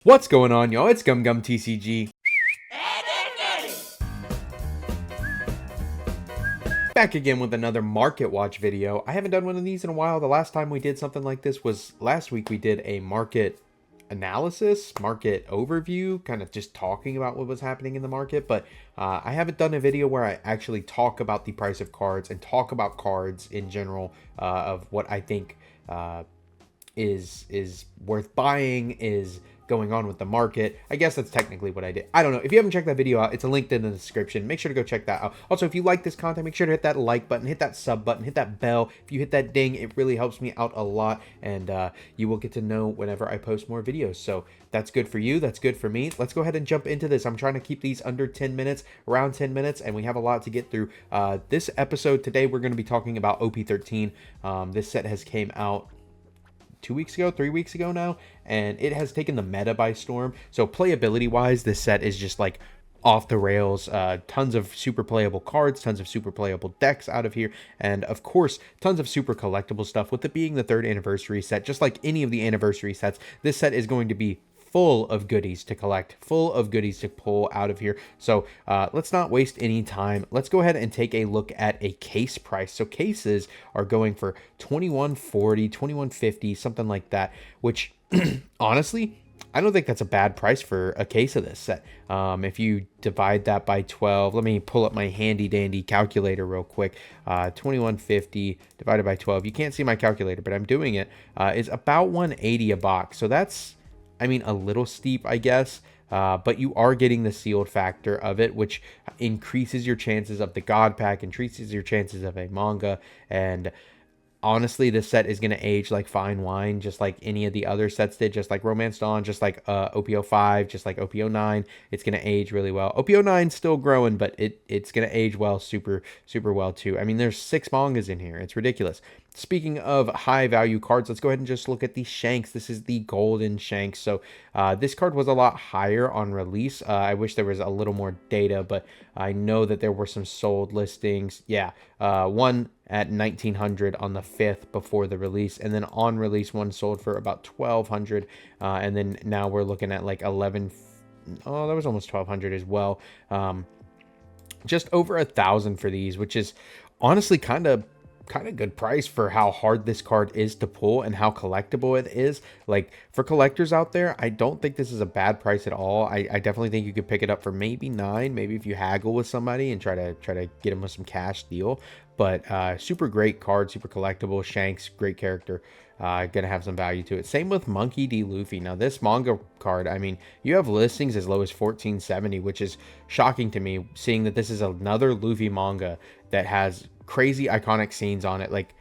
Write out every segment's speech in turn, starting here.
What's going on, y'all? It's TCG. Back again with another market watch video. I haven't done one of these in a while. The last time we did something like this was last week. We did a market analysis, market overview, kind of just talking about what was happening in the market. But I haven't done a video where I actually talk about the price of cards and talk about cards in general, of what I think is worth buying, is going on with the market. I guess that's technically what I did. I don't know. If you haven't checked that video out, it's linked in the description. Make sure to go check that out. Also, if you like this content, make sure to hit that like button, hit that sub button, hit that bell. If you hit that ding, it really helps me out a lot, and you will get to know whenever I post more videos. So that's good for you. That's good for me. Let's go ahead and jump into this. I'm trying to keep these under 10 minutes, around 10 minutes, and we have a lot to get through. This episode today, we're going to be talking about OP-13. This set has came out 2 weeks ago, 3 weeks ago now, and it has taken the meta by storm. So playability wise, this set is just like off the rails. Tons of super playable cards, tons of super playable decks out of here, and of course tons of super collectible stuff. With it being the 3rd anniversary set, just like any of the anniversary sets, this set is going to be full of goodies to collect, full of goodies to pull out of here. So let's not waste any time. Let's go ahead and take a look at a case price. So cases are going for $21.40, $21.50, something like that, which honestly, I don't think that's a bad price for a case of this set. If you divide that by 12, let me pull up my handy dandy calculator real quick. 21.50 divided by 12. You can't see my calculator, but I'm doing it. Is about 180 a box. So that's, I mean, a little steep, I guess, but you are getting the sealed factor of it, which increases your chances of the God Pack, increases your chances of a manga, and honestly, this set is going to age like fine wine, just like any of the other sets did, just like Romance Dawn, just like OP-05, just like OP-09. It's going to age really well. OP-09 still growing, but it's going to age well, super well too. I mean, there's 6 mangas in here. It's ridiculous. Speaking of high value cards, let's go ahead and just look at the Shanks. This is the golden Shanks. So this card was a lot higher on release. I wish there was a little more data, but I know that there were some sold listings. Yeah, one at 1900 on the 5th before the release, and then on release one sold for about 1200, and then now we're looking at like 11. Oh, that was almost 1200 as well. Just over 1,000 for these, which is honestly kind of good price for how hard this card is to pull and how collectible it is. Like, for collectors out there, I don't think this is a bad price at all. I definitely think you could pick it up for maybe 9, maybe if you haggle with somebody and try to get them with some cash deal. But super great card, super collectible. Shanks, great character. Gonna have some value to it. Same with Monkey D. Luffy. Now this manga card, I mean, you have listings as low as 1470, which is shocking to me, seeing that this is another Luffy manga that has crazy iconic scenes on it. Like,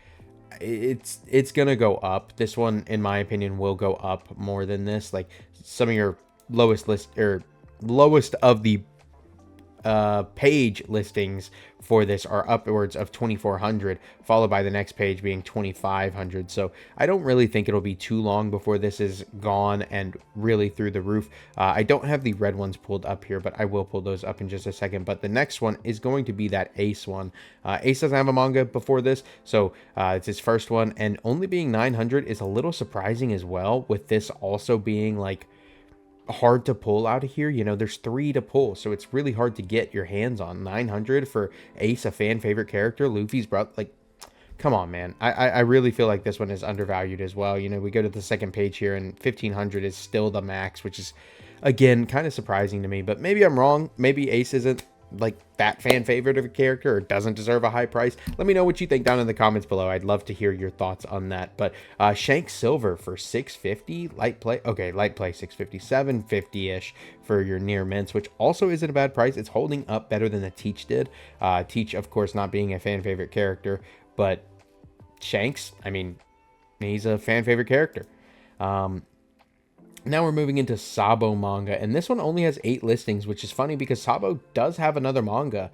it's gonna go up. This one, in my opinion, will go up more than this. Like, some of your lowest of the page listings for this are upwards of 2400, followed by the next page being 2500. So I don't really think it'll be too long before this is gone and really through the roof. I don't have the red ones pulled up here, but I will pull those up in just a second. But the next one is going to be that Ace one. Ace doesn't have a manga before this, so it's his first one, and only being 900 is a little surprising as well, with this also being like hard to pull out of here. You know, there's 3 to pull, so it's really hard to get your hands on. 900 for Ace, a fan favorite character, Luffy's brother. Like, come on, man. I really feel like this one is undervalued as well. You know, we go to the second page here, and 1500 is still the max, which is, again, kind of surprising to me. But maybe I'm wrong. Maybe Ace isn't like that fan favorite of a character, or doesn't deserve a high price. Let me know what you think down in the comments below. I'd love to hear your thoughts on that. But Shanks Silver for 650, light play 650, 750 ish for your near mints, which also isn't a bad price. It's holding up better than the Teach did. Teach, of course, not being a fan favorite character, but Shanks, I mean, he's a fan favorite character. Now we're moving into Sabo manga, and this one only has 8 listings, which is funny because Sabo does have another manga.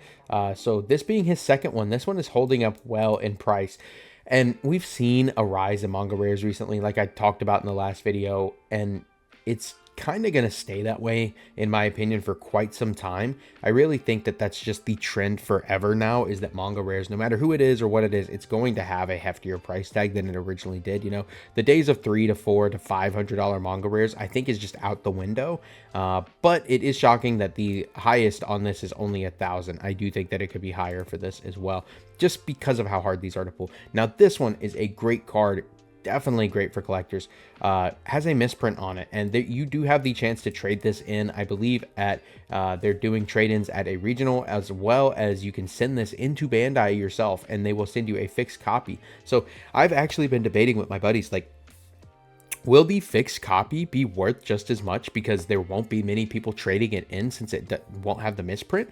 So this being his second one, this one is holding up well in price. And we've seen a rise in manga rares recently, like I talked about in the last video, and it's kind of going to stay that way, in my opinion, for quite some time. I really think that that's just the trend forever now, is that manga rares, no matter who it is or what it is, it's going to have a heftier price tag than it originally did. You know, the days of $300 to $400 to $500 manga rares, I think, is just out the window. But it is shocking that the highest on this is only 1,000. I do think that it could be higher for this as well, just because of how hard these are to pull. Now, this one is a great card. Definitely great for collectors. Has a misprint on it, and you do have the chance to trade this in. I believe at they're doing trade-ins at a regional, as well as you can send this into Bandai yourself, and they will send you a fixed copy. So I've actually been debating with my buddies, like, will the fixed copy be worth just as much because there won't be many people trading it in since it won't have the misprint?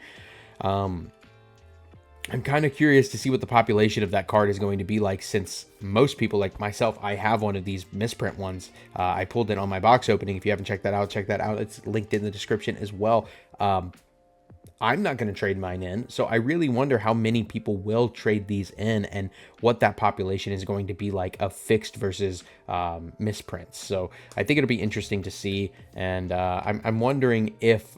I'm kind of curious to see what the population of that card is going to be like, since most people, like myself, I have one of these misprint ones. I pulled it on my box opening. If you haven't checked that out, check that out. It's linked in the description as well. I'm not going to trade mine in, so I really wonder how many people will trade these in and what that population is going to be like of fixed versus misprints. So I think it'll be interesting to see, and I'm wondering if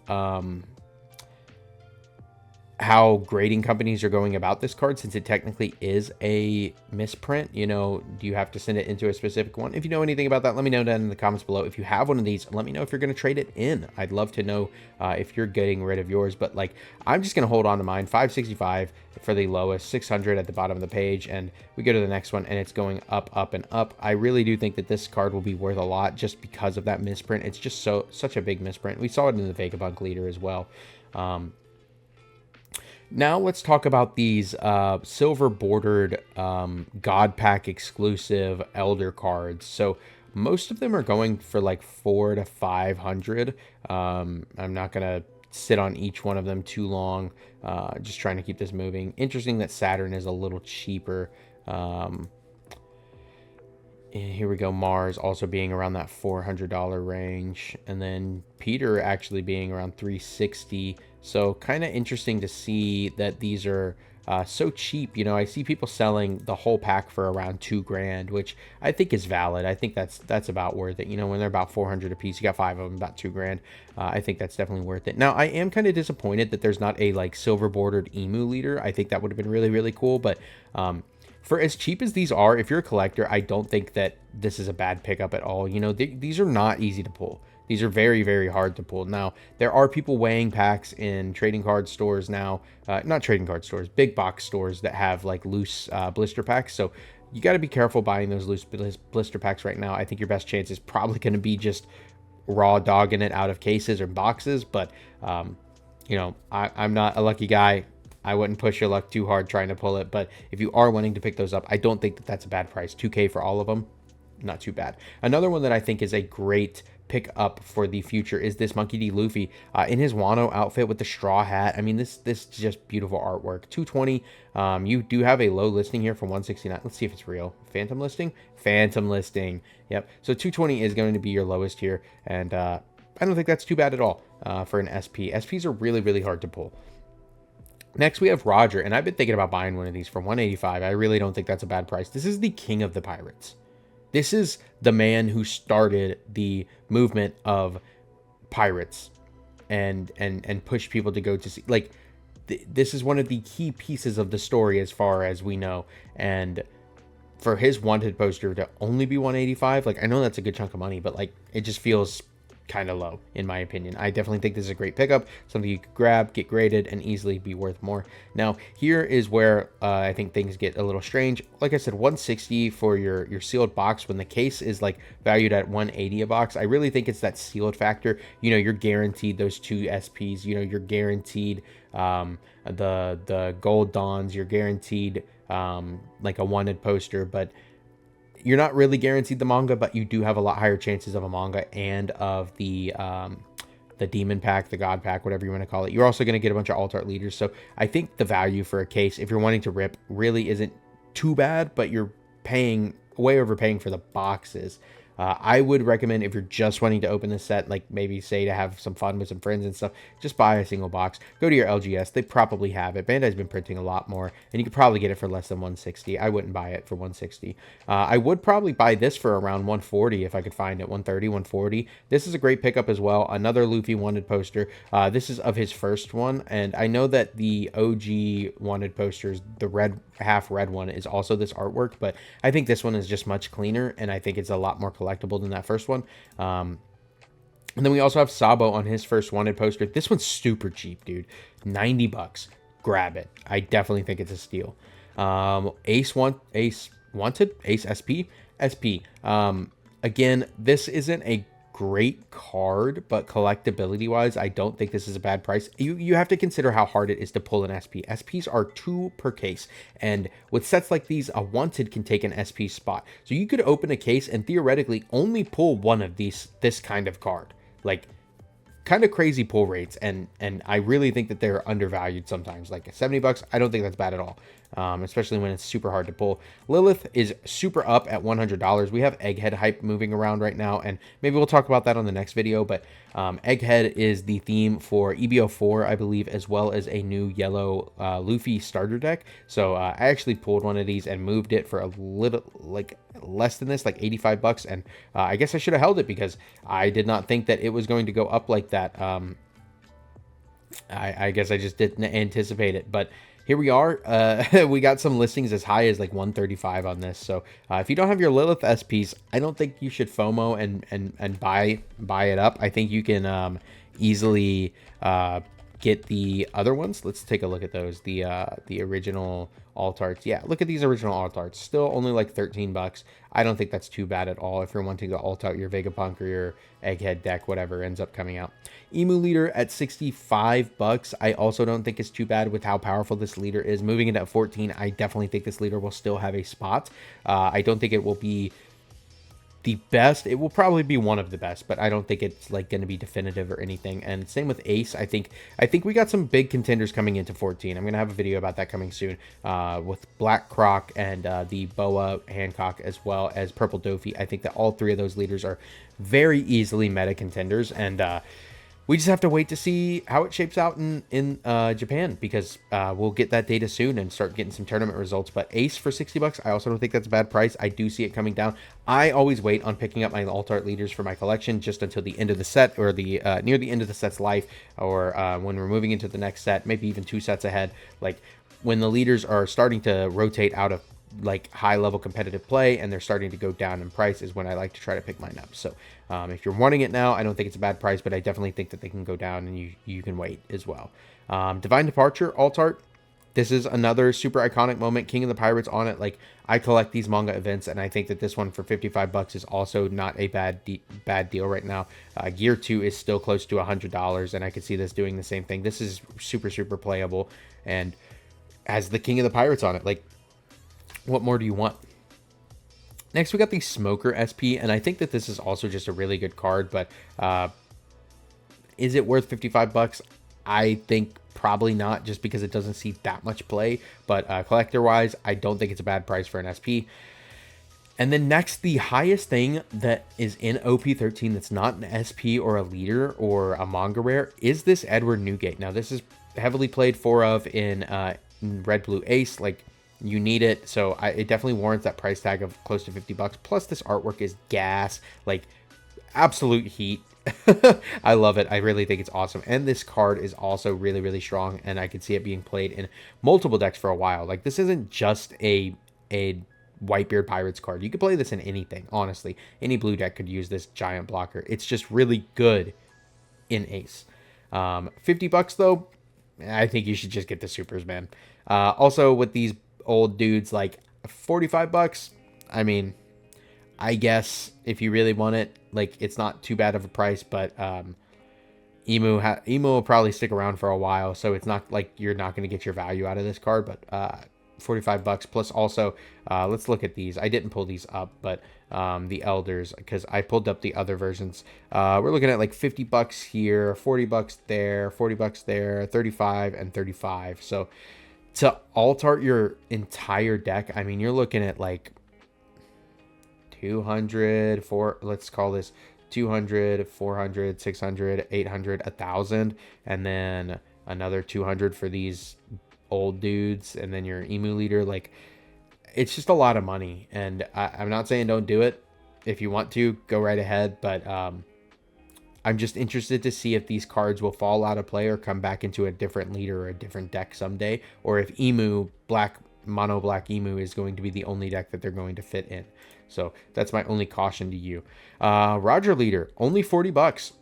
how grading companies are going about this card, since it technically is a misprint. You know, do you have to send it into a specific one? If you know anything about that, let me know down in the comments below. If you have one of these, let me know if you're going to trade it in. I'd love to know if you're getting rid of yours. But like, I'm just going to hold on to mine. 565 for the lowest, 600 at the bottom of the page, and we go to the next one and it's going up, up, and up. I really do think that this card will be worth a lot just because of that misprint. It's just such a big misprint. We saw it in the Vagabond leader as well. Now let's talk about these silver bordered God Pack exclusive Elder cards. So most of them are going for like 400 to 500. I'm not gonna sit on each one of them too long. Just trying to keep this moving. Interesting that Saturn is a little cheaper. Here we go. Mars also being around that $400 range, and then Peter actually being around 360. So kind of interesting to see that these are so cheap. You know, I see people selling the whole pack for around $2,000, which I think is valid. I think that's about worth it. You know, when they're about 400 a piece, you got 5 of them, about $2,000. I think that's definitely worth it. Now, I am kind of disappointed that there's not a like silver bordered emu leader. I think that would have been really, really cool, but for as cheap as these are, if you're a collector, I don't think that this is a bad pickup at all. You know, these are not easy to pull. These are very, very hard to pull. Now, there are people weighing packs in trading card stores now. Not trading card stores, big box stores that have like loose blister packs. So you got to be careful buying those loose blister packs right now. I think your best chance is probably going to be just raw dogging it out of cases or boxes. But, you know, I'm not a lucky guy. I wouldn't push your luck too hard trying to pull it, but if you are wanting to pick those up, I don't think that that's a bad price. $2K for all of them, not too bad. Another one that I think is a great pick up for the future is this Monkey D. Luffy in his Wano outfit with the straw hat. I mean, this is just beautiful artwork. 220. You do have a low listing here for 169. Let's see if it's real. Phantom listing. Yep. So 220 is going to be your lowest here, and I don't think that's too bad at all for an SP. SPs are really, really hard to pull. Next, we have Roger, and I've been thinking about buying one of these for 185. I really don't think that's a bad price. This is the king of the pirates. This is the man who started the movement of pirates and pushed people to go to sea. Like, this is one of the key pieces of the story as far as we know. And for his wanted poster to only be 185, like, I know that's a good chunk of money, but like, it just feels kind of low in my opinion. I definitely think this is a great pickup, something you could grab, get graded, and easily be worth more. Now here is where I think things get a little strange. Like I said, 160 for your sealed box when the case is like valued at 180 a box. I really think it's that sealed factor. You know, you're guaranteed those 2 SPs. You know, you're guaranteed the gold dawns. You're guaranteed like a wanted poster, but you're not really guaranteed the manga, but you do have a lot higher chances of a manga and of the demon pack, the god pack, whatever you want to call it. You're also going to get a bunch of alt art leaders. So I think the value for a case, if you're wanting to rip, really isn't too bad, but you're paying way overpaying for the boxes. I would recommend, if you're just wanting to open this set, like maybe say to have some fun with some friends and stuff, just buy a single box. Go to your LGS. They probably have it. Bandai's been printing a lot more, and you could probably get it for less than 160. I wouldn't buy it for 160. I would probably buy this for around 140 if I could find it. 130, 140. This is a great pickup as well. Another Luffy wanted poster. This is of his first one, and I know that the OG wanted posters, the red, half red one, is also this artwork, but I think this one is just much cleaner, and I think it's a lot more collectible than that first one. And then we also have Sabo on his first wanted poster. This one's super cheap, dude. 90 bucks. Grab it. I definitely think it's a steal. Ace Wanted? Ace SP? SP. Again, this isn't a great card, but collectability wise, I don't think this is a bad price. You have to consider how hard it is to pull an SP. SPs are 2 per case, and with sets like these, a wanted can take an SP spot. So you could open a case and theoretically only pull one of this kind of card. Like, kind of crazy pull rates, and I really think that they're undervalued sometimes. Like 70 bucks, I don't think that's bad at all, especially when it's super hard to pull. Lilith is super up at $100. We have Egghead hype moving around right now, and maybe we'll talk about that on the next video, but Egghead is the theme for EBO4, I believe, as well as a new yellow Luffy starter deck. So I actually pulled one of these and moved it for a little, like, less than this, like 85 bucks, and I guess I should have held it because I did not think that it was going to go up like that. I guess I just didn't anticipate it, but here we are. We got some listings as high as like 135 on this. So if you don't have your Lilith SPs, I don't think you should FOMO and buy it up. I think you can easily get the other ones. Let's take a look at those. The original alt arts. Yeah, look at these original alt arts. Still only like 13 bucks. I don't think that's too bad at all if you're wanting to alt out your Vegapunk or your Egghead deck, whatever ends up coming out. Emu leader at 65 bucks. I also don't think it's too bad with how powerful this leader is. Moving it at 14, I definitely think this leader will still have a spot. I don't think it will be the best. It will probably be one of the best, but I don't think it's like going to be definitive or anything. And same with Ace. I think we got some big contenders coming into 14. I'm going to have a video about that coming soon, with Black Croc and the Boa Hancock, as well as Purple Dofi. I think that all 3 of those leaders are very easily meta contenders, and we just have to wait to see how it shapes out in Japan, because we'll get that data soon and start getting some tournament results. But Ace for 60 bucks, I also don't think that's a bad price. I do see it coming down. I always wait on picking up my alt art leaders for my collection just until the end of the set, or the near the end of the set's life, or when we're moving into the next set, maybe even 2 sets ahead. Like when the leaders are starting to rotate out of like high level competitive play and they're starting to go down in price is when I like to try to pick mine up. So if you're wanting it now, I don't think it's a bad price, but I definitely think that they can go down, and you can wait as well. Divine Departure alt art. This is another super iconic moment. King of the Pirates on it. Like, I collect these manga events, and I think that this one for 55 bucks is also not a bad deal right now. Gear 2 is still close to $100, and I could see this doing the same thing. This is super, super playable and has the King of the Pirates on it. Like, what more do you want? Next, we got the Smoker SP, and I think that this is also just a really good card, but is it worth 55 bucks? I think probably not, just because it doesn't see that much play, but collector-wise, I don't think it's a bad price for an SP. And then next, the highest thing that is in OP-13 that's not an SP or a leader or a manga rare is this Edward Newgate. Now, this is heavily played for of in Red Blue Ace. Like, you need it, so it definitely warrants that price tag of close to 50 bucks. Plus, this artwork is gas, like absolute heat. I love it. I really think it's awesome. And this card is also really, really strong, and I can see it being played in multiple decks for a while. Like, this isn't just a Whitebeard Pirates card. You could play this in anything, honestly. Any blue deck could use this giant blocker. It's just really good in Ace. 50 bucks, though, I think you should just get the supers, man. Also, with these old dudes, like 45 bucks, I mean, I guess if you really want it, like, it's not too bad of a price, but Emu will probably stick around for a while, so it's not like you're not going to get your value out of this card. But 45 bucks plus also, let's look at these. I didn't pull these up, but the Elders, because I pulled up the other versions. We're looking at like 50 bucks here, 40 bucks there, 40 bucks there, 35 and 35. So to alt art your entire deck, I mean, you're looking at like 200 for, let's call this 200, 400, 600, 800, 1,000, and then another 200 for these old dudes, and then your emu leader. Like, it's just a lot of money, and I'm not saying don't do it. If you want to, go right ahead, but I'm just interested to see if these cards will fall out of play or come back into a different leader or a different deck someday, or if emu black, mono black emu is going to be the only deck that they're going to fit in. So that's my only caution to you. Roger leader, only 40 bucks.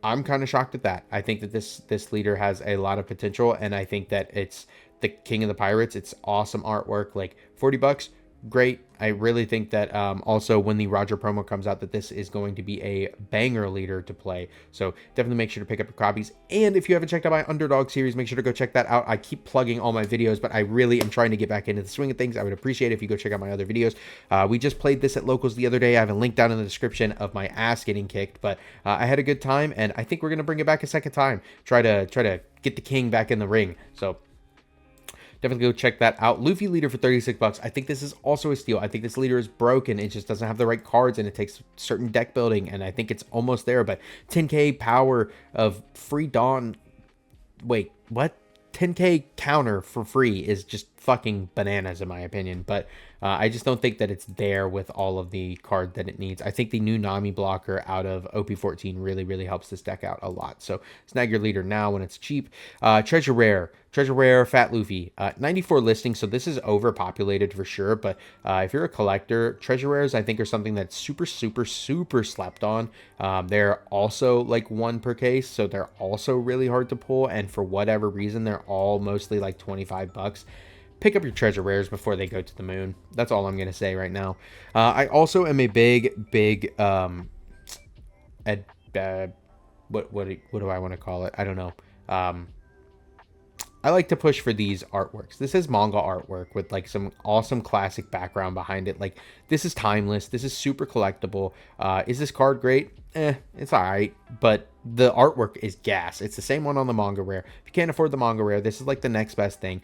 I'm kind of shocked at that. I think that this leader has a lot of potential, and I think that it's the king of the pirates. It's awesome artwork. Like, 40 bucks, great. I really think that also when the Roger promo comes out, that this is going to be a banger leader to play. So definitely make sure to pick up your copies. And if you haven't checked out my Underdog series, make sure to go check that out. I keep plugging all my videos, but I really am trying to get back into the swing of things. I would appreciate it if you go check out my other videos. We just played this at Locals the other day. I have a link down in the description of my ass getting kicked, but I had a good time, and I think we're going to bring it back a second time. Try to get the king back in the ring. So definitely go check that out. Luffy leader for 36 bucks. I think this is also a steal. I think this leader is broken. It just doesn't have the right cards, and it takes certain deck building, and I think it's almost there. But 10k power of free Dawn. Wait, what? 10k counter for free is just fucking bananas in my opinion, but I just don't think that it's there with all of the card that it needs. I think the new Nami blocker out of OP-14 really helps this deck out a lot. So snag your leader now when it's cheap. Treasure rare Fat Luffy, 94 listings, so this is overpopulated for sure, but if you're a collector, treasure rares I think are something that's super slept on. They're also like 1 per case, so they're also really hard to pull, and for whatever reason they're all mostly like 25 bucks. Pick up your treasure rares before they go to the moon. That's all I'm going to say right now. I also am a big what do I want to call it? I don't know. I like to push for these artworks. This is manga artwork with like some awesome classic background behind it. Like, this is timeless. This is super collectible. Is this card great? It's all right, but the artwork is gas. It's the same one on the manga rare. If you can't afford the manga rare, this is like the next best thing.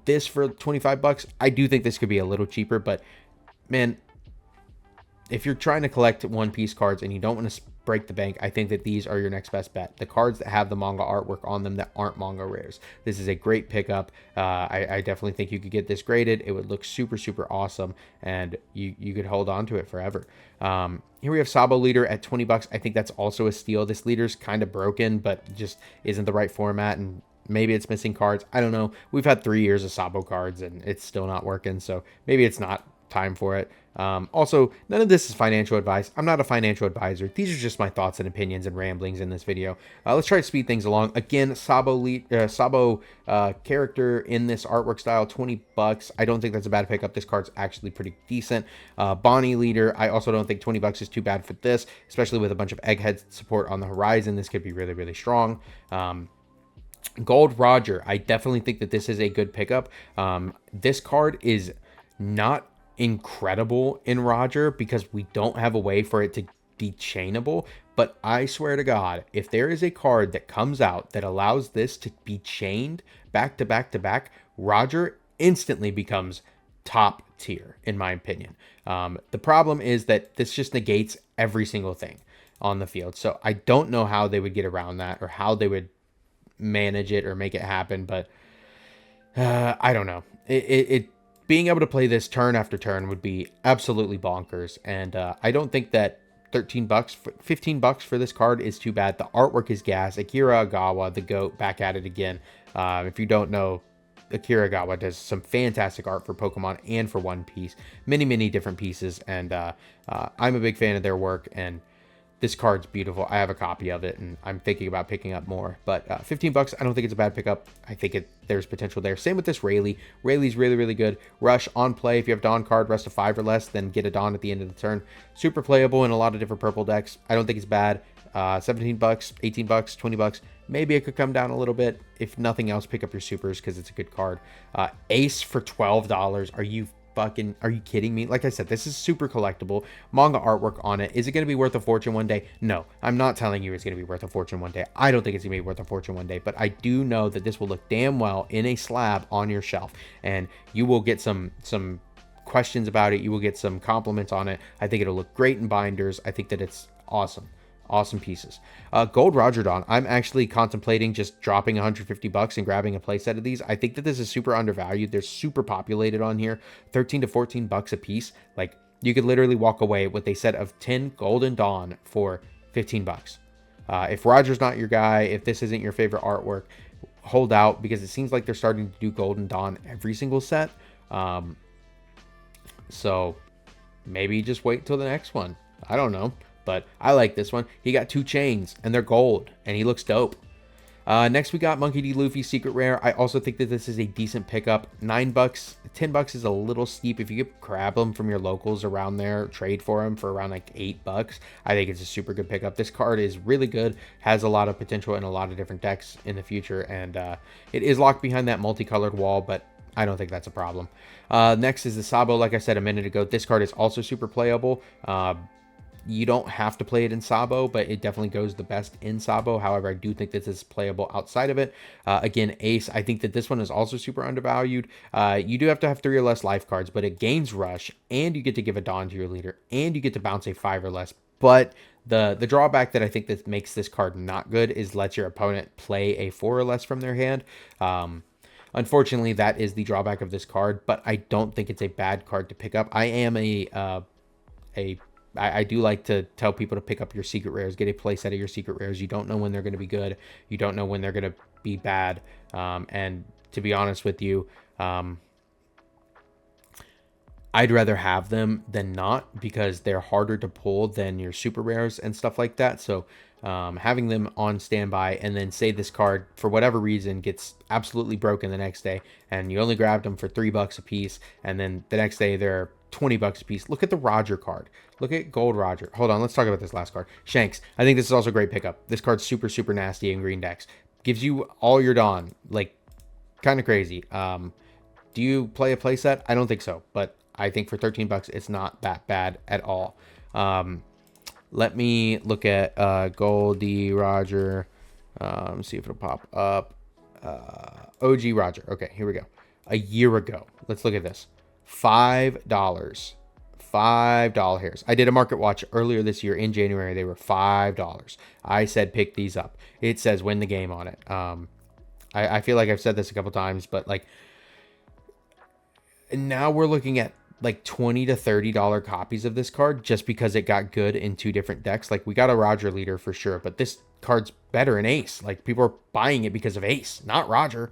This for 25 bucks, I do think this could be a little cheaper, but man, if you're trying to collect One Piece cards and you don't want to break the bank, I think that these are your next best bet. The cards that have the manga artwork on them that aren't manga rares. This is a great pickup. I definitely think you could get this graded. It would look super awesome, and you could hold on to it forever. Here we have Sabo leader at 20 bucks. I think that's also a steal. This leader's kind of broken, but just isn't the right format, and maybe it's missing cards. I don't know. We've had 3 years of Sabo cards and it's still not working, so maybe it's not time for it. Also, none of this is financial advice. I'm not a financial advisor. These are just my thoughts and opinions and ramblings in this video. Let's try to speed things along. Again, Sabo character in this artwork style, 20 bucks. I don't think that's a bad pickup. This card's actually pretty decent. Bonnie leader, I also don't think 20 bucks is too bad for this, especially with a bunch of Egghead support on the horizon. This could be really strong. Gold Roger, I definitely think that this is a good pickup. This card is not incredible in Roger because we don't have a way for it to be chainable, but I swear to God, if there is a card that comes out that allows this to be chained back to back, Roger instantly becomes top tier in my opinion. The problem is that this just negates every single thing on the field, so I don't know how they would get around that or how they would manage it or make it happen, but I don't know. It being able to play this turn after turn would be absolutely bonkers, and I don't think that 13 bucks, 15 bucks for this card is too bad. The artwork is gas. Akira Agawa, the GOAT, back at it again. If you don't know, Akira Agawa does some fantastic art for Pokemon and for One Piece, many different pieces, and I'm a big fan of their work, and this card's beautiful. I have a copy of it, and I'm thinking about picking up more. But 15 bucks, I don't think it's a bad pickup. I think there's potential there. Same with this Rayleigh. Rayleigh's really good. Rush on play. If you have Dawn card, rest of 5 or less, then get a Dawn at the end of the turn. Super playable in a lot of different purple decks. I don't think it's bad. 17 bucks, 18 bucks, 20 bucks. Maybe it could come down a little bit. If nothing else, pick up your supers because it's a good card. Ace for $12. Are you kidding me? Like I said, this is super collectible. Manga artwork on it. Is it going to be worth a fortune one day? No, I'm not telling you it's going to be worth a fortune one day. I don't think it's going to be worth a fortune one day, but I do know that this will look damn well in a slab on your shelf, and you will get some questions about it. You will get some compliments on it. I think it'll look great in binders. I think that it's awesome. Awesome pieces. Gold Roger Dawn. I'm actually contemplating just dropping 150 bucks and grabbing a playset of these. I think that this is super undervalued. They're super populated on here. 13 to 14 bucks a piece. Like, you could literally walk away with a set of 10 Golden Dawn for 15 bucks. If Roger's not your guy, if this isn't your favorite artwork, hold out, because it seems like they're starting to do Golden Dawn every single set. So maybe just wait till the next one. I don't know. But I like this one. He got 2 chains, and they're gold, and he looks dope. Next, we got Monkey D. Luffy Secret Rare. I also think that this is a decent pickup. 9 bucks, 10 bucks is a little steep. If you could grab them from your locals around there, trade for them for around like 8 bucks, I think it's a super good pickup. This card is really good, has a lot of potential in a lot of different decks in the future, and it is locked behind that multicolored wall, but I don't think that's a problem. Next is the Sabo. Like I said a minute ago, this card is also super playable. You don't have to play it in Sabo, but it definitely goes the best in Sabo. However, I do think this is playable outside of it. Again, Ace, I think that this one is also super undervalued. You do have to have 3 or less life cards, but it gains Rush, and you get to give a Dawn to your leader, and you get to bounce a 5 or less. But the drawback that I think that makes this card not good is lets your opponent play a 4 or less from their hand. Unfortunately, that is the drawback of this card, but I don't think it's a bad card to pick up. I do like to tell people to pick up your secret rares, get a playset of your secret rares. You don't know when they're going to be good. You don't know when they're going to be bad. And to be honest with you, I'd rather have them than not, because they're harder to pull than your super rares and stuff like that. So having them on standby, and then say this card, for whatever reason, gets absolutely broken the next day, and you only grabbed them for $3 a piece, and then the next day they're 20 bucks a piece. Look at the Roger card. Look at Gold Roger. Hold on, let's talk about this last card. Shanks. I think this is also a great pickup. This card's super, super nasty in green decks. Gives you all your Dawn. Like, kind of crazy. Do you play a playset? I don't think so, but I think for 13 bucks, it's not that bad at all. Let me look at Goldie Roger. See if it'll pop up. OG Roger. Okay, here we go. A year ago. Let's look at this. $5. $5 hairs. I did a market watch earlier this year in January. They were $5. I said pick these up. It says win the game on it. I feel like I've said this a couple times, but like now we're looking at like $20 to $30 copies of this card just because it got good in 2 different decks. Like, we got a Roger leader for sure, but this card's better in Ace. Like, people are buying it because of Ace, not Roger.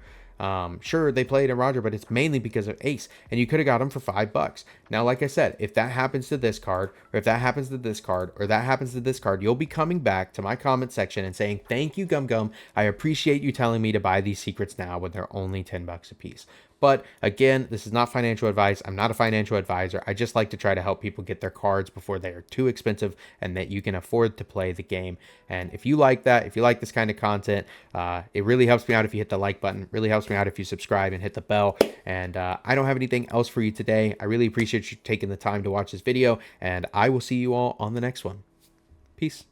Sure, they played in Roger, but it's mainly because of Ace, and you could have got them for $5. Now, like I said, if that happens to this card, or if that happens to this card, or that happens to this card, you'll be coming back to my comment section and saying, thank you, Gum Gum. I appreciate you telling me to buy these secrets now when they're only 10 bucks a piece. But again, this is not financial advice. I'm not a financial advisor. I just like to try to help people get their cards before they are too expensive and that you can afford to play the game. And if you like that, if you like this kind of content, it really helps me out if you hit the like button. It really helps me out if you subscribe and hit the bell. And I don't have anything else for you today. I really appreciate you taking the time to watch this video, and I will see you all on the next one. Peace.